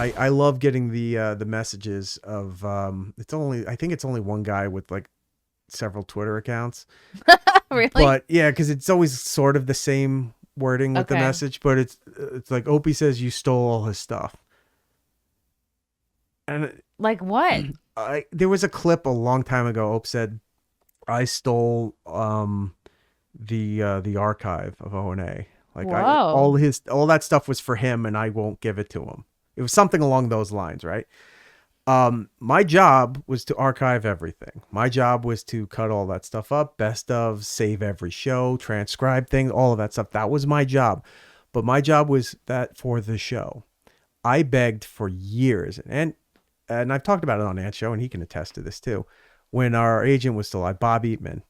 I love getting the messages of I think it's only one guy with like several Twitter accounts. Really? But yeah, because it's always sort of the same wording with the Okay. message, but it's like Opie says you stole all his stuff. And Like what? there was a clip a long time ago. Ope said I stole the archive of O&A. Like Whoa. all that stuff was for him, and I won't give it to him. It was something along those lines, right? My job was to archive everything. My job was to cut all that stuff up, best of, save every show, transcribe things, all of that stuff. That was my job. But my job was that for the show. I begged for years, and I've talked about it on Ant's show, and he can attest to this too. When our agent was still alive, Bob Eatman,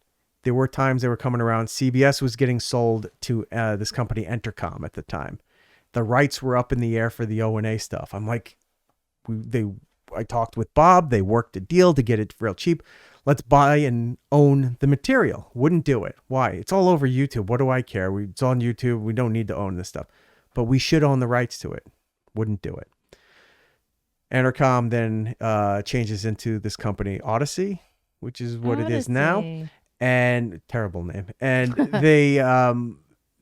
there were times they were coming around. CBS was getting sold to this company, Entercom, at the time. The rights were up in the air for the O&A stuff. I'm like, I talked with Bob. They worked a deal to get it real cheap. Let's buy and own the material. Wouldn't do it. Why? It's all over YouTube. What do I care? It's on YouTube. We don't need to own this stuff. But we should own the rights to it. Wouldn't do it. Entercom then changes into this company, Odyssey, which is what it is now. Odyssey. And terrible name. And they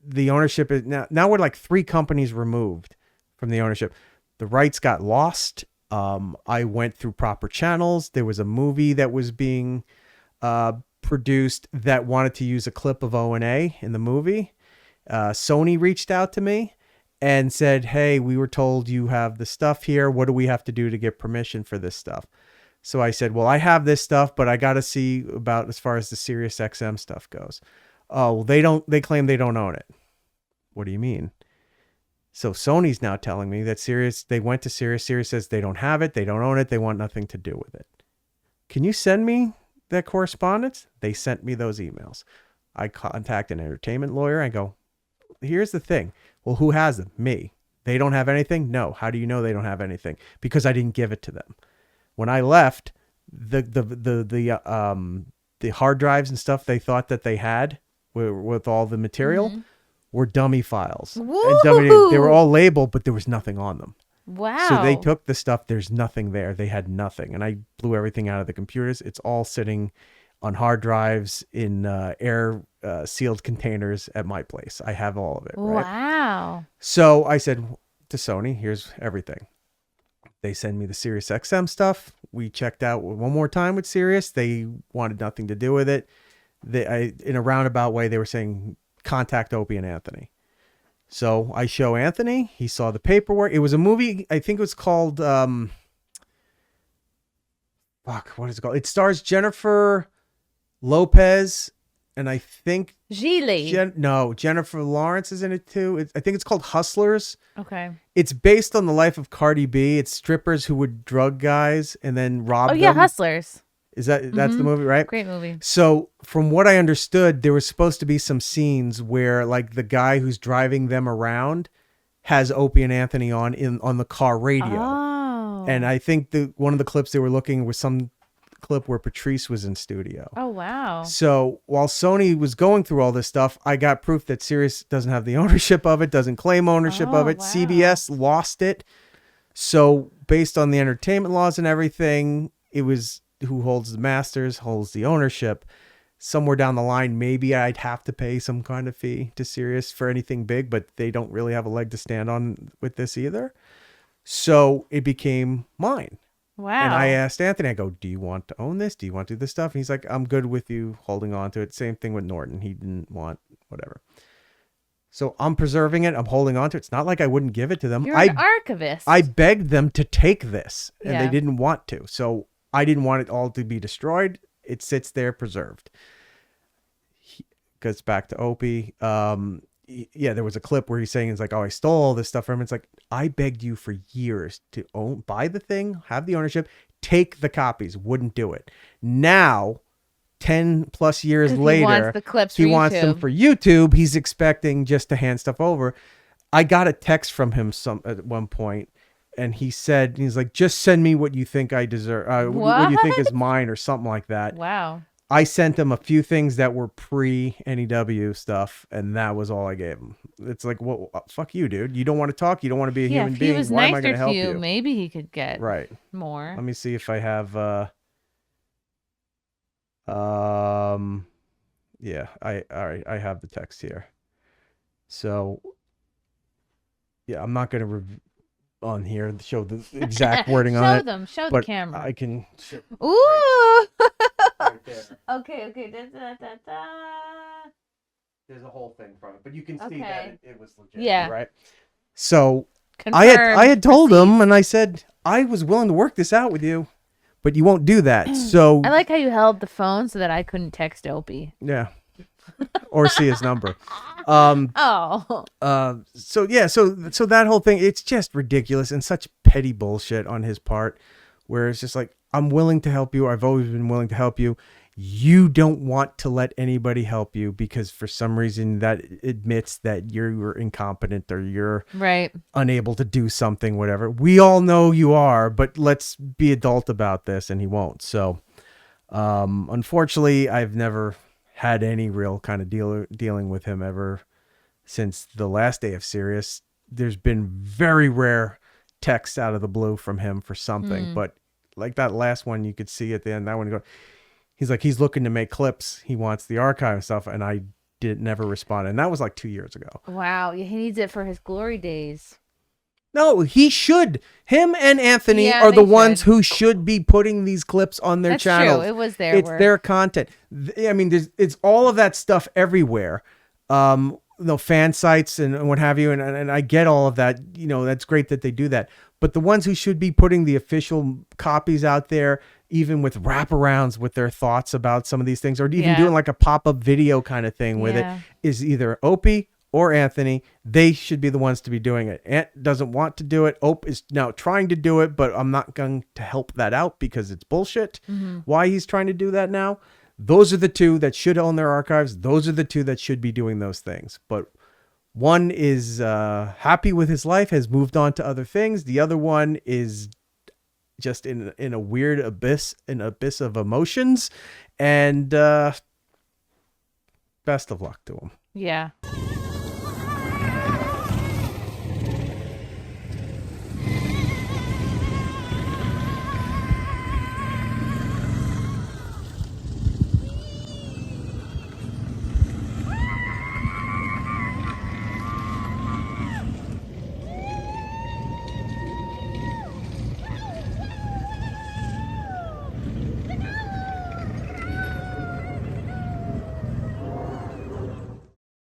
the ownership is now we're like 3 companies removed from the ownership. The rights got lost. I went through proper channels. There was a movie that was being produced that wanted to use a clip of O&A in the movie. Sony reached out to me and said, hey, we were told you have the stuff here. What do we have to do to get permission for this stuff? So I said, well, I have this stuff, but I got to see about as far as the Sirius XM stuff goes. Oh, well, they claim they don't own it. What do you mean? So Sony's now telling me that they went to Sirius. Sirius says they don't have it. They don't own it. They want nothing to do with it. Can you send me that correspondence? They sent me those emails. I contact an entertainment lawyer. I go, here's the thing. Well, who has them? Me. They don't have anything? No. How do you know they don't have anything? Because I didn't give it to them. When I left, the hard drives and stuff they thought that they had with all the material were dummy files. And they were all labeled, but there was nothing on them. Wow. So they took the stuff. There's nothing there. They had nothing. And I blew everything out of the computers. It's all sitting on hard drives in air sealed containers at my place. I have all of it. Right? Wow. So I said to Sony, here's everything. They send me the Sirius XM stuff. We checked out one more time with Sirius. They wanted nothing to do with it. In a roundabout way, they were saying, contact Opie and Anthony. So I show Anthony. He saw the paperwork. It was a movie. I think it was called, what is it called? It stars Jennifer Lopez, and I think Gigli. Jennifer Lawrence is in it too. I think it's called Hustlers. Okay. It's based on the life of Cardi B. It's strippers who would drug guys and then rob them. Oh yeah, Hustlers. That's the movie, right? Great movie. So from what I understood, there was supposed to be some scenes where like the guy who's driving them around has Opie and Anthony on the car radio. Oh. And I think one of the clips they were looking was some clip where Patrice was in studio. Oh wow. So while Sony was going through all this stuff, I got proof that Sirius doesn't have the ownership of it, doesn't claim ownership of it. Wow. CBS lost it. So based on the entertainment laws and everything, it was who holds the masters, holds the ownership. Somewhere down the line, maybe I'd have to pay some kind of fee to Sirius for anything big, but they don't really have a leg to stand on with this either. So it became mine. Wow. And I asked Anthony, I go, do you want to own this? Do you want to do this stuff? And he's like, I'm good with you holding on to it. Same thing with Norton. He didn't want whatever. So I'm preserving it. I'm holding on to it. It's not like I wouldn't give it to them. You're an archivist. I begged them to take this, and Yeah. they didn't want to. So I didn't want it all to be destroyed. It sits there preserved. Goes back to Opie. Yeah, there was a clip where he's saying, it's like, oh, I stole all this stuff from him. It's like, I begged you for years to buy the thing, have the ownership, take the copies. Wouldn't do it. Now, 10 plus years later, he wants the clips he for wants YouTube. them for YouTube. He's expecting just to hand stuff over. I got a text from him at one point, and he's like, just send me what you think I deserve, what you think is mine or something like that. Wow. I sent him a few things that were pre-NEW stuff, and that was all I gave him. It's like, well, fuck you, dude. You don't want to talk. You don't want to be a Yeah, human if he being. was Why am I nicer going to to help you, you? maybe he could get Right. more. Let me see if I have. Yeah. All right. I have the text here. So, yeah, I'm not going to on here show the exact wording on it. Show the but camera. I can. Ooh. Right there. Okay. There's a whole thing from it, but you can see Okay. that it was legit. Yeah. Right. So Confirmed. I had told him, and I said I was willing to work this out with you, but you won't do that. So I like how you held the phone so that I couldn't text Opie. yeah, or see his number. Oh. So yeah, so that whole thing, it's just ridiculous and such petty bullshit on his part, where it's just like, I'm willing to help you. I've always been willing to help you. You don't want to let anybody help you because for some reason that admits that you're incompetent or you're Right. unable to do something, whatever. We all know you are, but let's be adult about this, and he won't. So, unfortunately, I've never had any real kind of dealing with him ever since the last day of Sirius. There's been very rare texts out of the blue from him for something, but like that last one, you could see at the end, that one, he's like, he's looking to make clips. He wants the archive stuff, and I never responded. And that was like 2 years ago. Wow. Yeah, he needs it for his glory days. No, he should. Him and Anthony Yeah, are the they ones should. who should be putting these clips on their That's channels. true. It was their It's work. their content. I mean, it's all of that stuff everywhere. Fan sites and what have you. And I get all of that. You know, that's great that they do that. But the ones who should be putting the official copies out there, even with wraparounds with their thoughts about some of these things, or even doing like a pop-up video kind of thing with it, is either Opie or Anthony. They should be the ones to be doing it. Ant doesn't want to do it. Ope is now trying to do it, but I'm not going to help that out because it's bullshit. Why he's trying to do that now? Those are the two that should own their archives. Those are the two that should be doing those things. But one is happy with his life, has moved on to other things. The other one is just in a weird abyss of emotions. And best of luck to him. Yeah.